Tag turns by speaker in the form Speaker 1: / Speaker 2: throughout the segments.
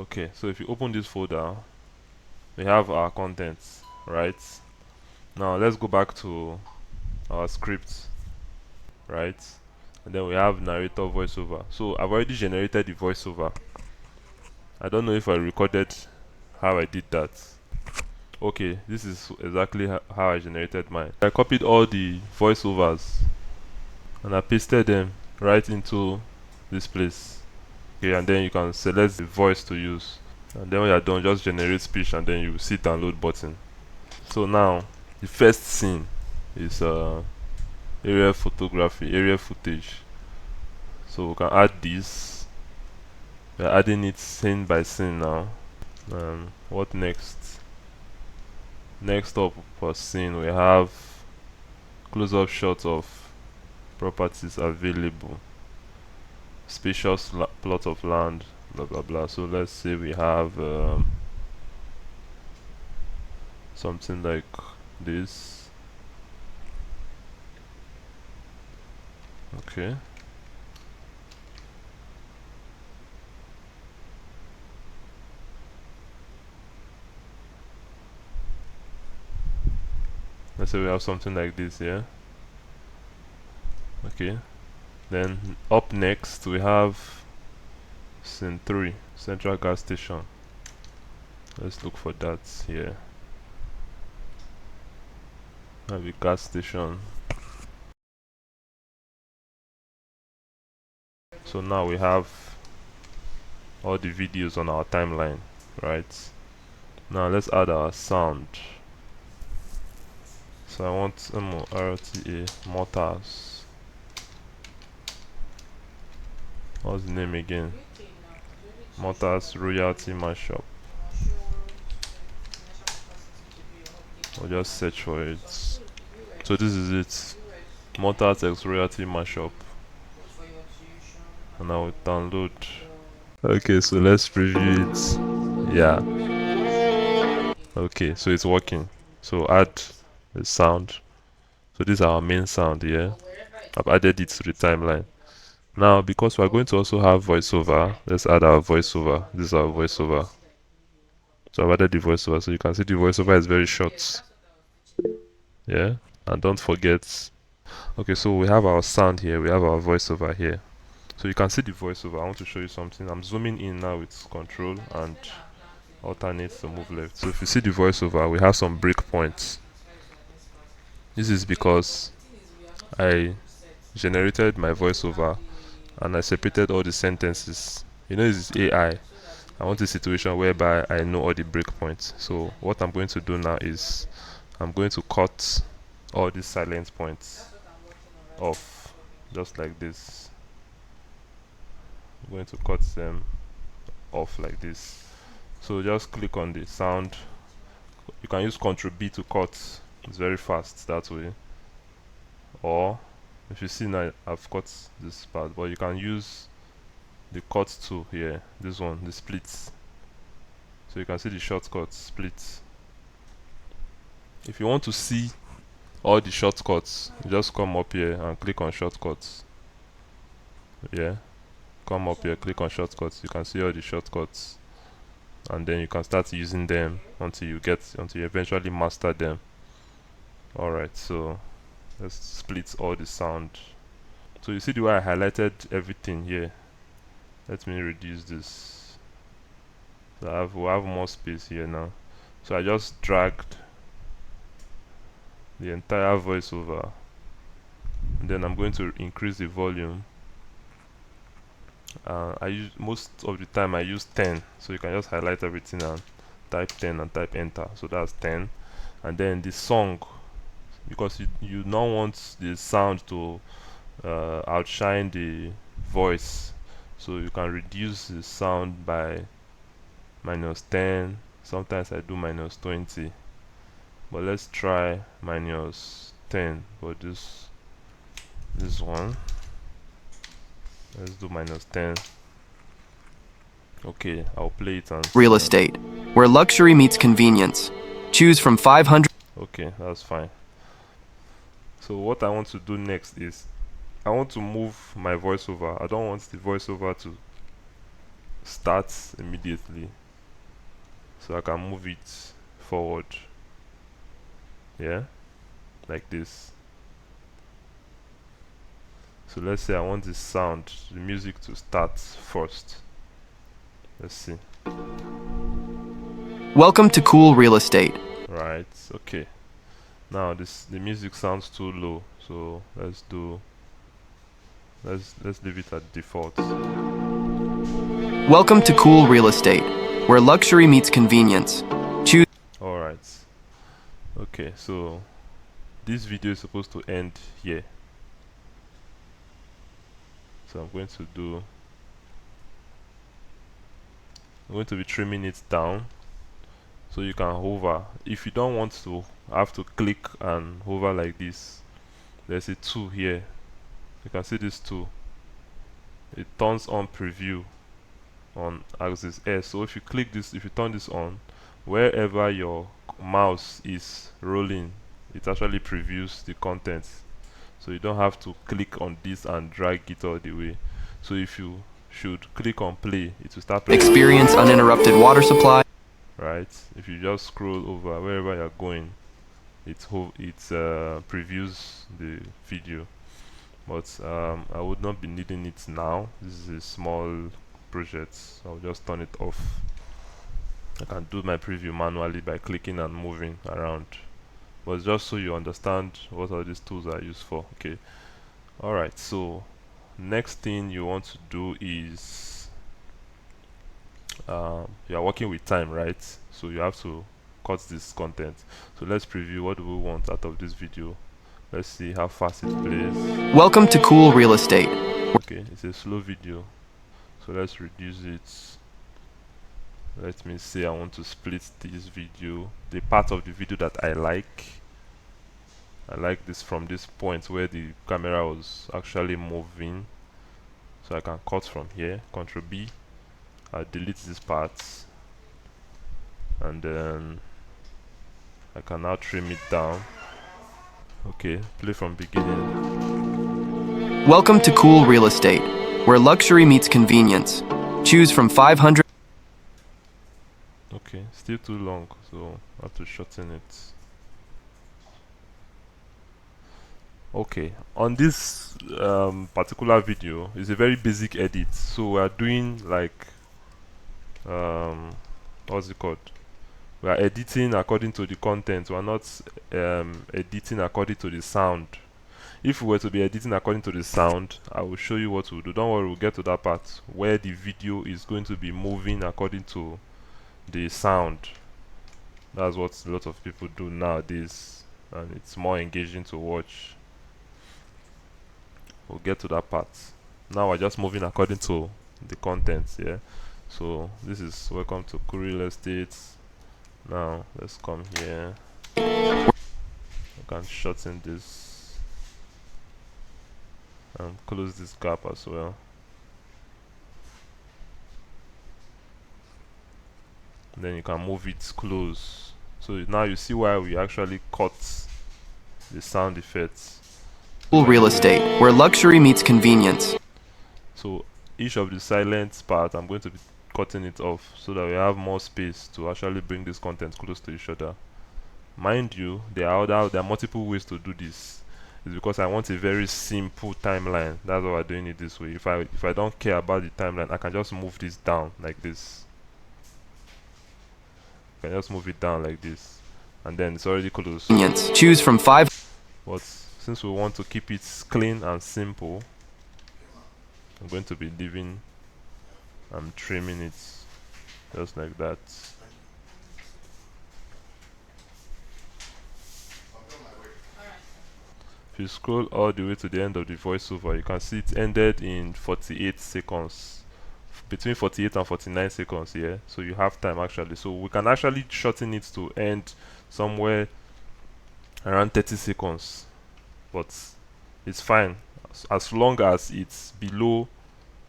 Speaker 1: Okay, so if you open this folder, we have our contents, right? Now let's go back to our script, right? And then we have narrator voiceover. So I've already generated the voiceover. I don't know if I recorded how I did that. Okay, this is exactly how I generated mine. I copied all the voiceovers and I pasted them right into this place. Okay, and then you can select the voice to use. And then when you're done, just generate speech and then you see download button. So now the first scene is area photography, area footage. So we can add this. We're adding it scene by scene now. What next? Next up for scene we have close-up shots of properties available, spacious plot of land, blah blah blah. So let's say we have something like this. Okay. Let's say we have something like this here. Okay. Then up next we have scene 3, central gas station. Let's look for that here. Have a gas station. So now we have all the videos on our timeline, right? Now let's add our sound. So I want MORTA Mortars. What's the name again? Mortars Royalty Mashup. I'll just search for it. So this is it. Mortars X Royalty Mashup. And I will download. Okay, so let's preview it. Yeah. Okay, so it's working. So add the sound. So this is our main sound here. I've added it to the timeline. Now, because we're going to also have voiceover, let's add our voiceover. This is our voiceover. So I've added the voiceover. So you can see the voiceover is very short. Yeah. And don't forget. Okay, so we have our sound here. We have our voiceover here. So you can see the voiceover. I want to show you something. I'm zooming in now with control and alternate to move left. So if you see the voiceover, we have some breakpoints. This is because I generated my voiceover and I separated all the sentences. You know, this is AI. I want a situation whereby I know all the breakpoints. So what I'm going to do now is I'm going to cut all these silent points off, just like this. I'm going to cut them off like this. So just click on the sound. You can use Ctrl B to cut. It's very fast that way. Or if you see now, I've cut this part, but you can use the cut tool here. This one, the splits. So you can see the shortcut split. If you want to see all the shortcuts, you just come up here and click on shortcuts. Yeah, come up here, click on shortcuts. You can see all the shortcuts, and then you can start using them until you eventually master them. Alright, so let's split all the sound. So you see the way I highlighted everything here. Let me reduce this. So we'll have more space here now. So I just dragged the entire voiceover, and then I'm going to increase the volume. I use most of the time I use 10, so you can just highlight everything and type 10 and type enter. So that's 10. And then the song, because you don't want the sound to outshine the voice, so you can reduce the sound by -10. Sometimes I do -20, but let's try -10 for this one. Let's do -10. Okay, I'll play it and
Speaker 2: Real estate, where luxury meets convenience. Choose from 500.
Speaker 1: Okay, that's fine. So what I want to do next is I want to move my voiceover. I don't want the voiceover to start immediately, so I can move it forward, yeah, like this. So let's say I want the sound, the music to start first. Let's see.
Speaker 2: Welcome to Cool Real Estate.
Speaker 1: Right, okay. Now the music sounds too low, so let's leave it at default.
Speaker 2: Welcome to Cool Real Estate, where luxury meets convenience. Choose.
Speaker 1: Alright. Okay, so this video is supposed to end here. So I'm going to be trimming it down, so you can hover. If you don't want to have to click and hover like this, there's a tool here. You can see this tool. It turns on preview on axis S. So if you click this, if you turn this on, wherever your mouse is rolling, it actually previews the content. So you don't have to click on this and drag it all the way. So if you should click on play, it will start playing.
Speaker 2: Experience uninterrupted water supply.
Speaker 1: Right? If you just scroll over wherever you're going, it previews the video. But I would not be needing it now. This is a small project, so I'll just turn it off. I can do my preview manually by clicking and moving around, but just so you understand what all these tools are used for. Okay, alright, so next thing you want to do is you are working with time, right? So you have to cut this content. So let's preview what do we want out of this video. Let's see how fast it plays.
Speaker 2: Welcome to Cool Real Estate.
Speaker 1: Okay, it's a slow video, so let's reduce it. Let me say I want to split this video, the part of the video that I like this from this point where the camera was actually moving. So I can cut from here, Ctrl B, I'll delete this part, and then I can now trim it down. Okay, play from beginning.
Speaker 2: Welcome to Cool Real Estate, where luxury meets convenience. Choose from 500.
Speaker 1: Okay, still too long, so I have to shorten it. Okay, on this particular video, it's a very basic edit, so we are doing like what's it called, we are editing according to the content. We are not editing according to the sound. If we were to be editing according to the sound, I will show you what we'll do. Don't worry, we'll get to that part where the video is going to be moving according to the sound. That's what a lot of people do nowadays, and it's more engaging to watch. We'll get to that part. Now we're just moving according to the content. Yeah, so this is welcome to Cool Real Estate. Now let's come here. I can shorten this and close this gap as well. Then you can move it close. So now you see why we actually cut the sound effects.
Speaker 2: Cool Real Estate, where luxury meets convenience.
Speaker 1: So each of the silent part, I'm going to be cutting it off so that we have more space to actually bring this content close to each other. Mind you, there are multiple ways to do this. It's because I want a very simple timeline. That's why we're doing it this way. If I don't care about the timeline, I can just move this down like this. I can just move it down like this, and then it's already close.
Speaker 2: Choose from 5.
Speaker 1: But since we want to keep it clean and simple, I'm going to be leaving and trimming it just like that. If you scroll all the way to the end of the voiceover, you can see it ended in 48 seconds, between 48 and 49 seconds here. So you have time actually, so we can actually shorten it to end somewhere around 30 seconds, but it's fine as long as it's below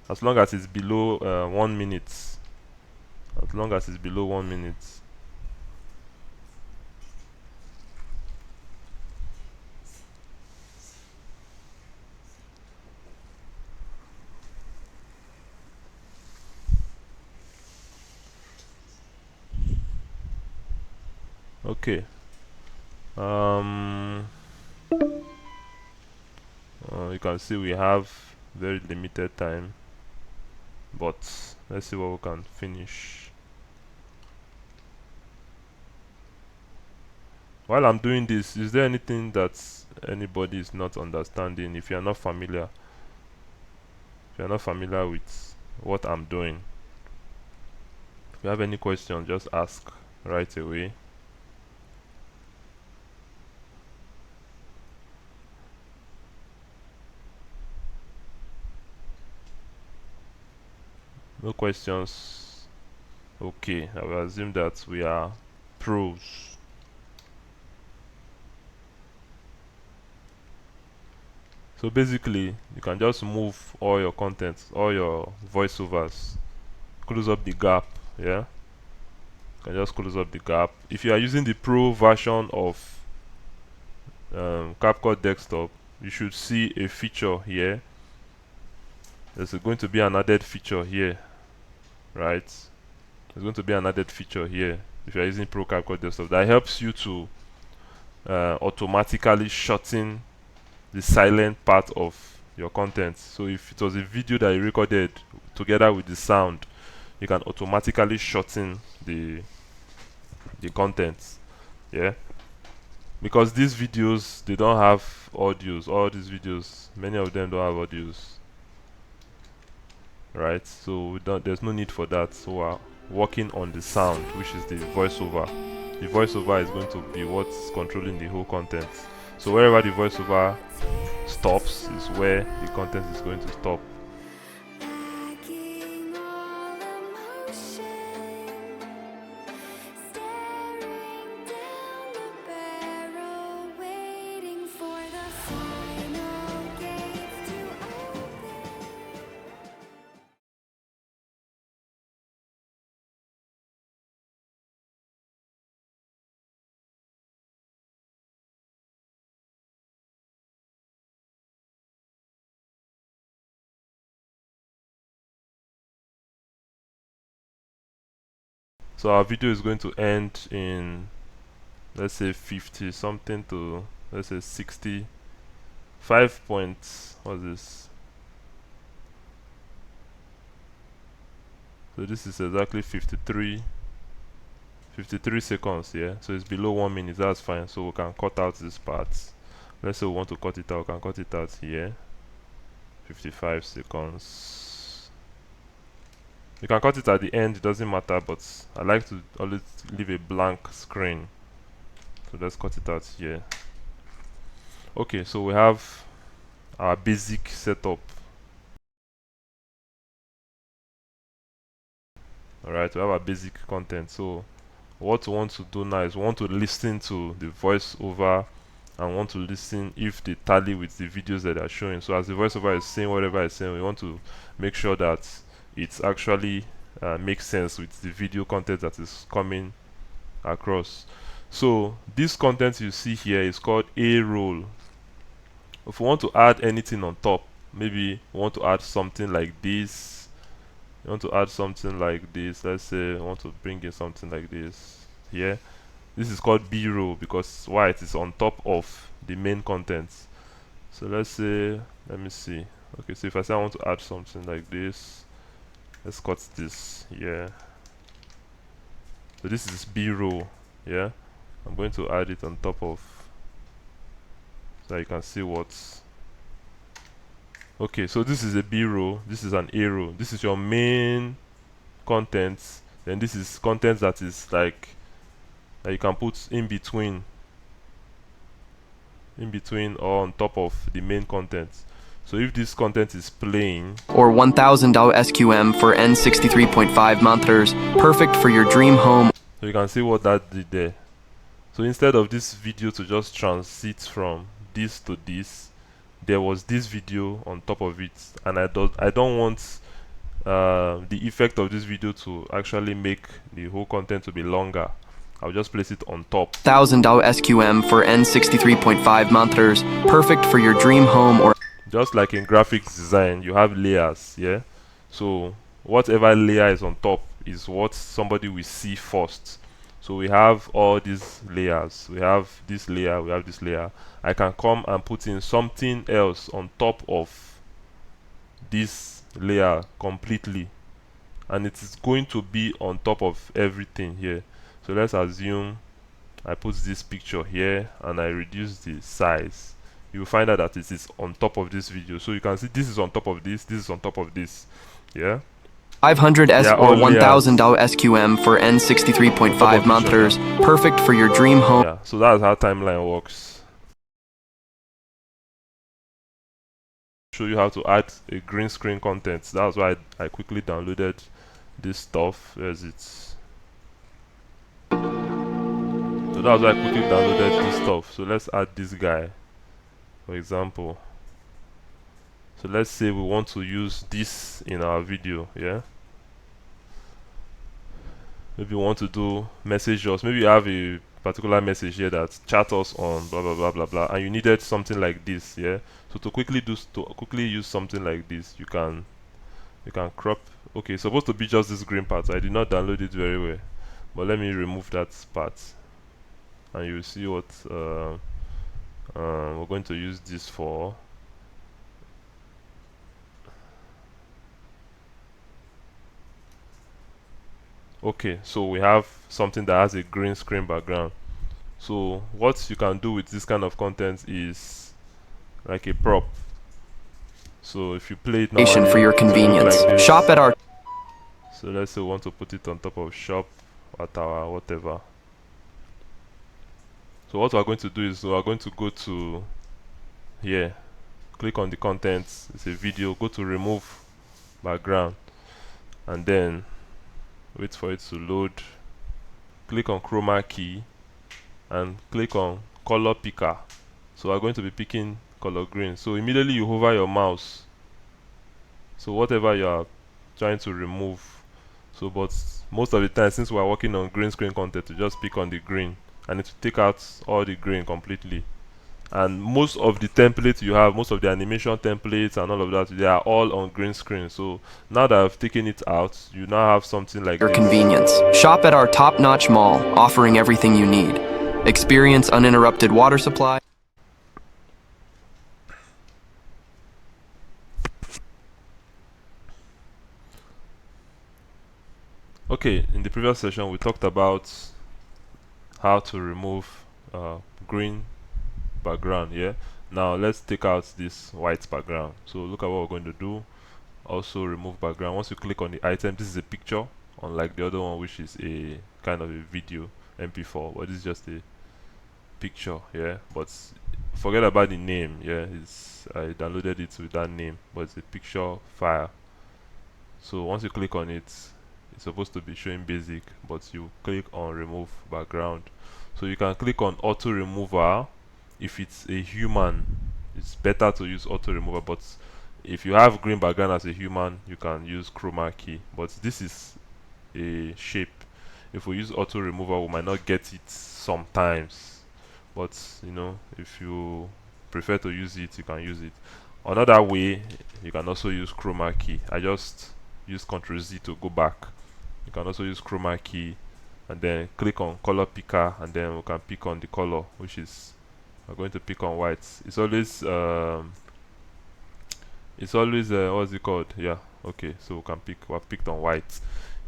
Speaker 1: 1 minute. As long as it's below 1 minute. Okay. You can see we have very limited time, but let's see what we can finish. While I'm doing this, is there anything that anybody is not understanding? If you're not familiar with what I'm doing, if you have any questions, just ask right away. No questions? Okay, I will assume that we are pros. So basically, you can just move all your content, all your voiceovers, close up the gap, yeah? You can just close up the gap. If you are using the pro version of CapCut desktop, you should see a feature here. There's going to be an added feature here, right? There's going to be an added feature here if you're using Pro CapCut desktop that helps you to automatically shorten the silent part of your content. So if it was a video that you recorded together with the sound, you can automatically shorten the content, yeah, because these videos, they don't have audios. All these videos, many of them don't have audios, right? So there's no need for that. So we're working on the sound, which is the voiceover. The voiceover is going to be what's controlling the whole content. So wherever the voiceover stops is where the content is going to stop. So our video is going to end in, let's say 50 something to, let's say 65 points. What's this? So this is exactly 53 seconds, yeah. So it's below 1 minute. That's fine. So we can cut out this part. Let's say we want to cut it out, we can cut it out here. 55 seconds. You can cut it at the end, it doesn't matter, but I like to always leave a blank screen. So let's cut it out here. Okay, so we have our basic setup. Alright, we have our basic content. So what we want to do now is we want to listen to the voiceover and want to listen if they tally with the videos that are showing. So as the voiceover is saying whatever it's saying, we want to make sure that it's actually makes sense with the video content that is coming across. So this content you see here is called a roll. If we want to add anything on top, maybe we want to add something like this. You want to add something like this. Let's say I want to bring in something like this here. This is called b-roll because why? It is on top of the main content. So let's say, let me see. Okay, so if I say I want to add something like this, let's cut this here. So this is b-roll, yeah. I'm going to add it on top of, so you can see what's. Okay, so this is a b-roll, this is an a-roll, this is your main content, then this is content that is like that you can put in between or on top of the main content. So if this content is playing,
Speaker 2: or $1,000 SQM for N63.5 monitors, perfect for your dream home.
Speaker 1: so you can see what that did there. So instead of this video to just transit from this to this, there was this video on top of it, and I don't want the effect of this video to actually make the whole content to be longer. I'll just place it on top.
Speaker 2: $1,000 SQM for N63.5 monitors, perfect for your dream home. Or
Speaker 1: just like in graphics design, you have layers, yeah. So whatever layer is on top is what somebody will see first. So we have all these layers. We have this layer, we have this layer. I can come and put in something else on top of this layer completely, and it is going to be on top of everything here. So let's assume I put this picture here and I reduce the size. You will find out that it is on top of this video. So you can see this is on top of this is on top of this. Yeah,
Speaker 2: 500
Speaker 1: they
Speaker 2: S
Speaker 1: are
Speaker 2: or
Speaker 1: all layers.
Speaker 2: $1,000 SQM for
Speaker 1: On top
Speaker 2: N63.5
Speaker 1: of each other.
Speaker 2: monthers. Perfect for your dream home.
Speaker 1: Yeah, so that's how timeline works. Show you how to add a green screen content. That's why I quickly downloaded this stuff. There's it. So that's why I quickly downloaded this stuff. So let's add this guy, for example. So let's say we want to use this in our video. Yeah, maybe we want to do message us. Maybe you have a particular message here that chat us on blah blah blah blah blah, and you needed something like this. Yeah, so to quickly use something like this, you can crop. Okay, it's supposed to be just this green part. I did not download it very well, but let me remove that part, and you'll see what we're going to use this for. Okay, so we have something that has a green screen background. So what you can do with this kind of content is like a prop. So if you play it now,
Speaker 2: For your
Speaker 1: it will look
Speaker 2: convenience.
Speaker 1: like this.
Speaker 2: Shop at our
Speaker 1: So let's say we want to put it on top of shop at our whatever. So what we're going to do is we're going to go to here, click on the contents, it's a video, go to remove background, and then wait for it to load. Click on chroma key and click on color picker. So we're going to be picking color green. So immediately you hover your mouse, so whatever you are trying to remove. So but most of the time, since we're working on green screen content, you just pick on the green and it will take out all the green completely. And most of the templates you have, most of the animation templates and all of that, they are all on green screen. So now that I've taken it out, you now have something like
Speaker 2: your
Speaker 1: this.
Speaker 2: convenience. Shop at our top-notch mall, offering everything you need. Experience uninterrupted water supply.
Speaker 1: Okay, in the previous session we talked about how to remove green background. Yeah, now let's take out this white background. So look at what we're going to do. Also remove background. Once you click on the item, this is a picture, unlike the other one which is a kind of a video mp4, but this is just a picture. Yeah, but forget about the name. Yeah, it's I downloaded it with that name, but it's a picture file. So once you click on it, it's supposed to be showing basic, but you click on remove background. So you can click on auto remover. If it's a human, it's better to use auto remover, but if you have green background as a human, you can use chroma key. But this is a shape. If we use auto remover, we might not get it sometimes, but you know, if you prefer to use it, you can use it. Another way, you can also use chroma key. I just use Ctrl Z to go back. You can also use chroma key and then click on color picker, and then we can pick on the color, which is we're going to pick on white. It's always what's it called? Yeah, okay, so we have picked on white.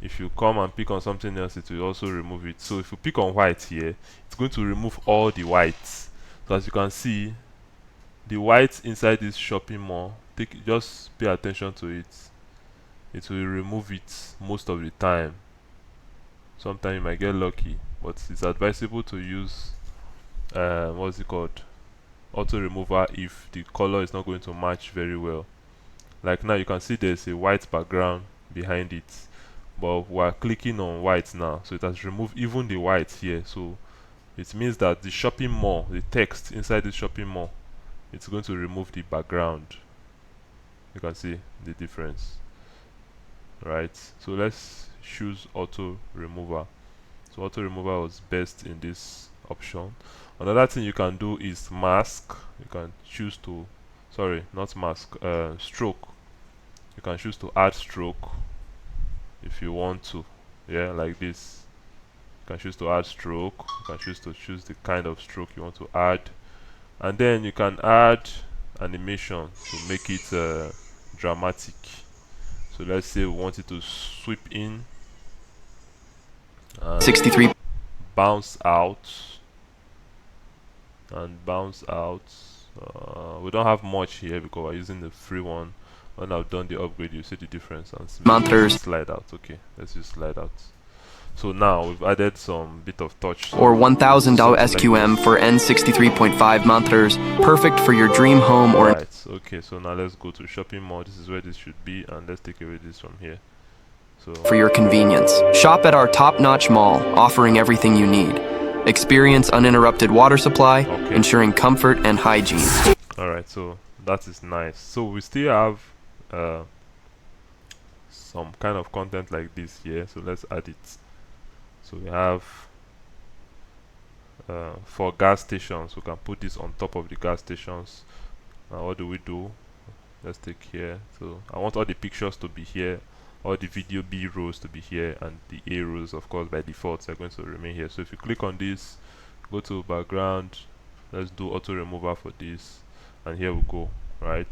Speaker 1: If you come and pick on something else, it will also remove it. So if you pick on white here, it's going to remove all the whites. So as you can see, the whites inside this shopping mall, just pay attention to it. It will remove it most of the time. Sometimes you might get lucky, but it's advisable to use what's it called, auto remover, if the color is not going to match very well. Like now you can see there's a white background behind it, but we're clicking on white now, so it has removed even the white here. So it means that the shopping mall, the text inside the shopping mall, it's going to remove the background. You can see the difference, right? So let's choose auto remover. So auto remover was best in this option. Another thing you can do is mask. You can choose to, sorry, not mask, stroke. You can choose to add stroke if you want to. Yeah, like this. You can choose to add stroke. You can choose the kind of stroke you want to add, and then you can add animation to make it dramatic. So let's say we want it to sweep in and
Speaker 2: 63.
Speaker 1: bounce out and bounce out. We don't have much here because we're using the free one. When I've done the upgrade, you see the difference. And maybe let's use
Speaker 2: Monthers
Speaker 1: slide out. Okay, let's use slide out. So now we've added some bit of touch. So
Speaker 2: or $1,000
Speaker 1: something like
Speaker 2: SQM
Speaker 1: this.
Speaker 2: for N63.5 monitors, perfect for your dream home or
Speaker 1: Right. Okay. So now let's go to shopping mall. This is where this should be, and let's take away this from here. So
Speaker 2: for your convenience. Shop at our top-notch mall, offering everything you need. Experience uninterrupted water supply,
Speaker 1: okay.
Speaker 2: ensuring comfort and hygiene.
Speaker 1: Alright, so that is nice. So we still have some kind of content like this here. So let's add it. So we have for gas stations. We can put this on top of the gas stations. Now what do we do? Let's take here. So I want all the pictures to be here, all the video B rows to be here, and the A rows, of course, by default are going to remain here. So if you click on this, go to background, let's do auto remover for this, and here we go. Right,